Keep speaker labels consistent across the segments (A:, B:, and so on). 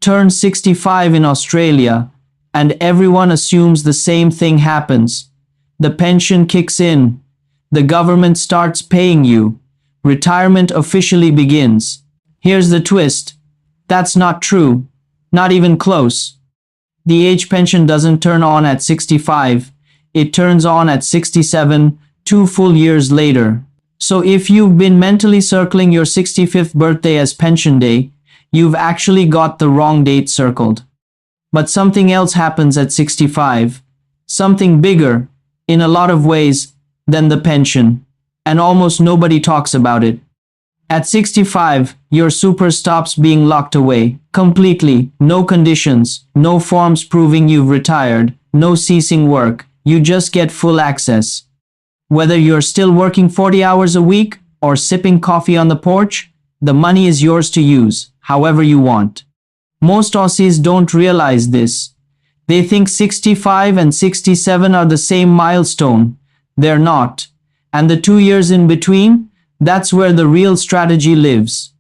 A: turns 65 in Australia, and everyone assumes the same thing happens. The pension kicks in. The government starts paying you. Retirement officially begins. Here's the twist. That's not true. Not even close. The age pension doesn't turn on at 65. It turns on at 67, 2 full years later. So if you've been mentally circling your 65th birthday as pension day, you've actually got the wrong date circled. But something else happens at 65. Something bigger, in a lot of ways, than the pension. And almost nobody talks about it. At 65, your super stops being locked away. Completely. No conditions. No forms proving you've retired. No ceasing work. You just get full access. Whether you're still working 40 hours a week or sipping coffee on the porch, the money is yours to use, however you want. Most Aussies don't realize this. They think 65 and 67 are the same milestone. They're not. And the 2 years in between, that's where the real strategy lives.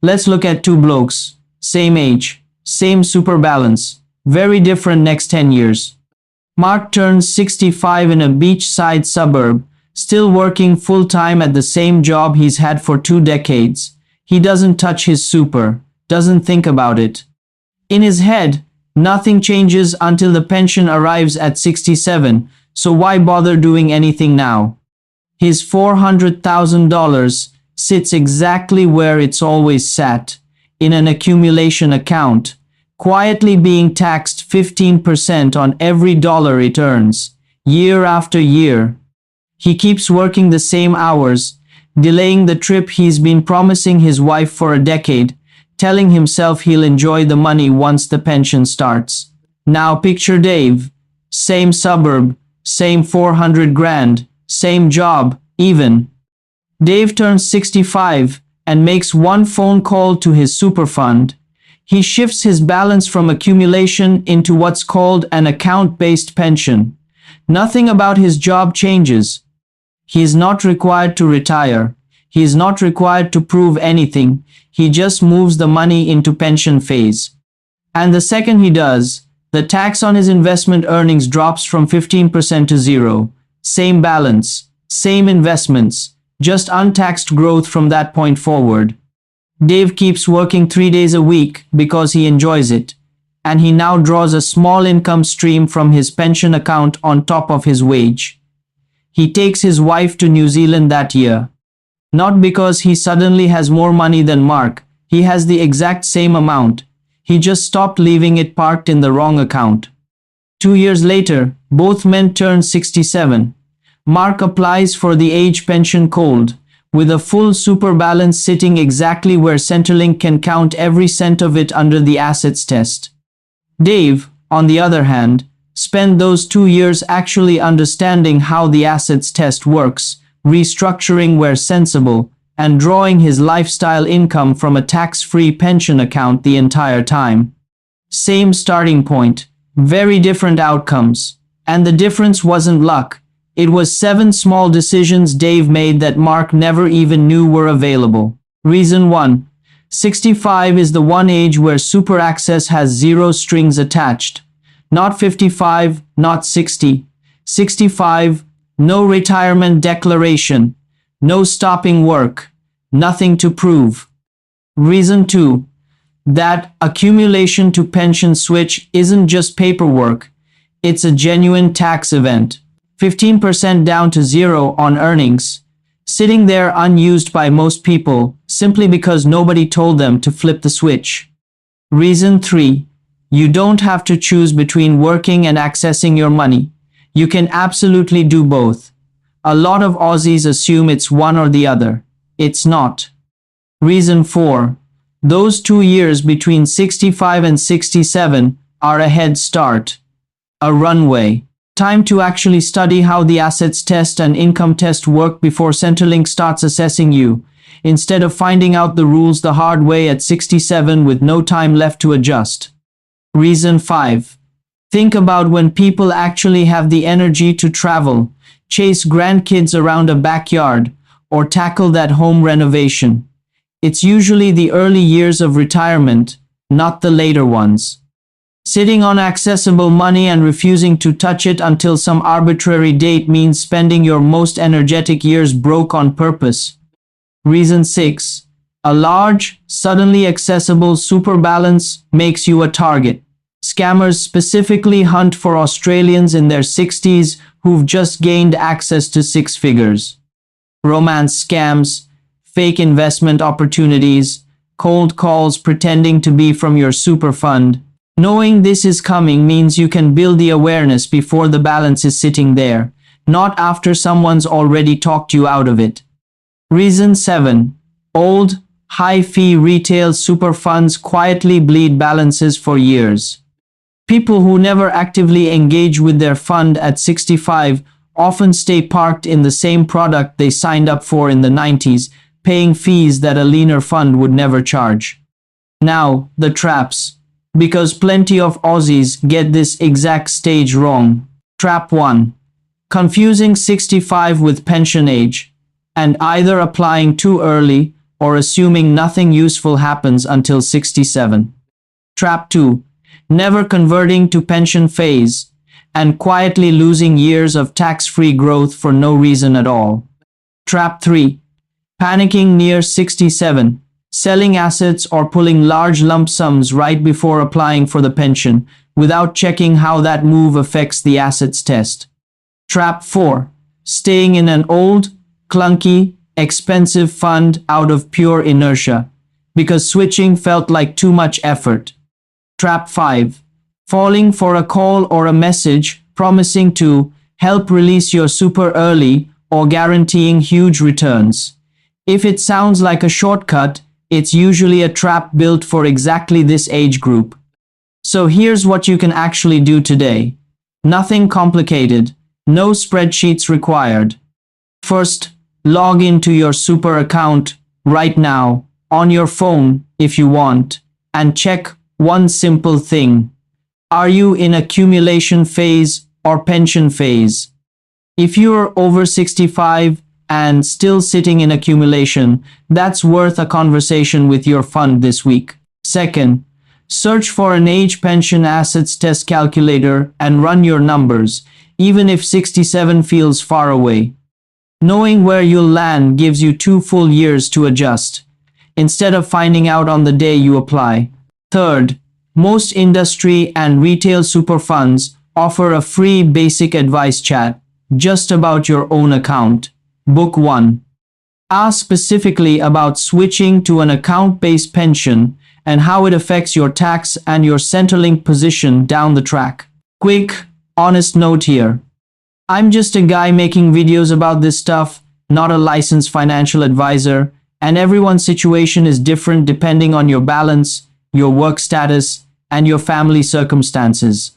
A: Let's look at two blokes. Same age, same super balance, very different next 10 years. Mark turns 65 in a beachside suburb, still working full-time at the same job he's had for 2 decades. He doesn't touch his super, doesn't think about it. In his head, nothing changes until the pension arrives at 67, so why bother doing anything now? His $400,000 sits exactly where it's always sat, in an accumulation account, quietly being taxed 15% on every dollar it earns, year after year. He keeps working the same hours, delaying the trip he's been promising his wife for a decade, telling himself he'll enjoy the money once the pension starts. Now picture Dave. Same suburb, same 400 grand, same job, even. Dave turns 65 and makes one phone call to his super fund. He shifts his balance from accumulation into what's called an account-based pension. Nothing about his job changes. He is not required to retire. He is not required to prove anything. He just moves the money into pension phase. And the second he does, the tax on his investment earnings drops from 15% to 0. Same balance, same investments, just untaxed growth from that point forward. Dave keeps working 3 days a week because he enjoys it, and he now draws a small income stream from his pension account on top of his wage. He takes his wife to New Zealand that year. Not because he suddenly has more money than Mark, he has the exact same amount. He just stopped leaving it parked in the wrong account. 2 years later, both men turn 67. Mark applies for the age pension cold, with a full super balance sitting exactly where Centrelink can count every cent of it under the assets test. Dave, on the other hand, spent those 2 years actually understanding how the assets test works, restructuring where sensible, and drawing his lifestyle income from a tax-free pension account the entire time. Same starting point, very different outcomes. And the difference wasn't luck. It was 7 small decisions Dave made that Mark never even knew were available. Reason 1. 65 is the one age where super access has 0 strings attached. Not 55, not 60. 65, no retirement declaration, no stopping work, nothing to prove. Reason 2. That accumulation to pension switch isn't just paperwork, it's a genuine tax event. 15% down to 0 on earnings, sitting there unused by most people simply because nobody told them to flip the switch. Reason 3. You don't have to choose between working and accessing your money. You can absolutely do both. A lot of Aussies assume it's one or the other. It's not. Reason 4. Those 2 years between 65 and 67 are a head start. A runway. Time to actually study how the assets test and income test work before Centrelink starts assessing you, instead of finding out the rules the hard way at 67 with no time left to adjust. Reason 5. Think about when people actually have the energy to travel, chase grandkids around a backyard, or tackle that home renovation. It's usually the early years of retirement, not the later ones. Sitting on accessible money and refusing to touch it until some arbitrary date means spending your most energetic years broke on purpose. Reason 6. A large, suddenly accessible super balance makes you a target. Scammers specifically hunt for Australians in their 60s who've just gained access to six figures. Romance scams, fake investment opportunities, cold calls pretending to be from your super fund. Knowing this is coming means you can build the awareness before the balance is sitting there, not after someone's already talked you out of it. Reason 7. Old, high-fee retail super funds quietly bleed balances for years. People who never actively engage with their fund at 65 often stay parked in the same product they signed up for in the 90s, paying fees that a leaner fund would never charge. Now, the traps. Because plenty of Aussies get this exact stage wrong. Trap 1. Confusing 65 with pension age, and either applying too early or assuming nothing useful happens until 67. Trap 2. Never converting to pension phase, and quietly losing years of tax-free growth for no reason at all. Trap 3. Panicking near 67. Selling assets or pulling large lump sums right before applying for the pension, without checking how that move affects the assets test. Trap 4. Staying in an old, clunky, expensive fund out of pure inertia, because switching felt like too much effort. Trap 5. Falling for a call or a message promising to help release your super early or guaranteeing huge returns. If it sounds like a shortcut, it's usually a trap built for exactly this age group. So here's what you can actually do today. Nothing complicated, no spreadsheets required. First, log into your super account right now, on your phone if you want, and check one simple thing. Are you in accumulation phase or pension phase? If you're over 65, and still sitting in accumulation, that's worth a conversation with your fund this week. Second, search for an age pension assets test calculator and run your numbers, even if 67 feels far away. Knowing where you'll land gives you 2 full years to adjust, instead of finding out on the day you apply. Third, most industry and retail super funds offer a free basic advice chat just about your own account. Book 1. Ask specifically about switching to an account-based pension and how it affects your tax and your Centrelink position down the track. Quick, honest note here. I'm just a guy making videos about this stuff, not a licensed financial advisor, and everyone's situation is different depending on your balance, your work status, and your family circumstances.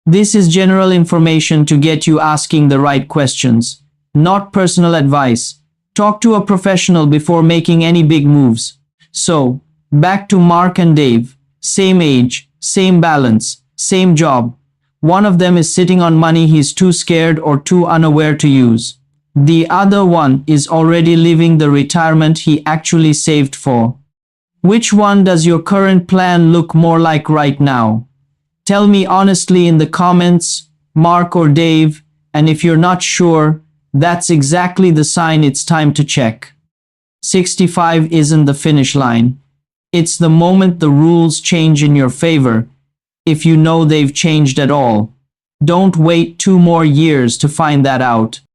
A: This is general information to get you asking the right questions, not personal advice. Talk to a professional before making any big moves. So, back to Mark and Dave. Same age, same balance, same job. One of them is sitting on money he's too scared or too unaware to use. The other one is already living the retirement he actually saved for. Which one does your current plan look more like right now? Tell me honestly in the comments, Mark or Dave, and if you're not sure, that's exactly the sign it's time to check. 65 isn't the finish line. It's the moment the rules change in your favor, if you know they've changed at all. Don't wait 2 more years to find that out.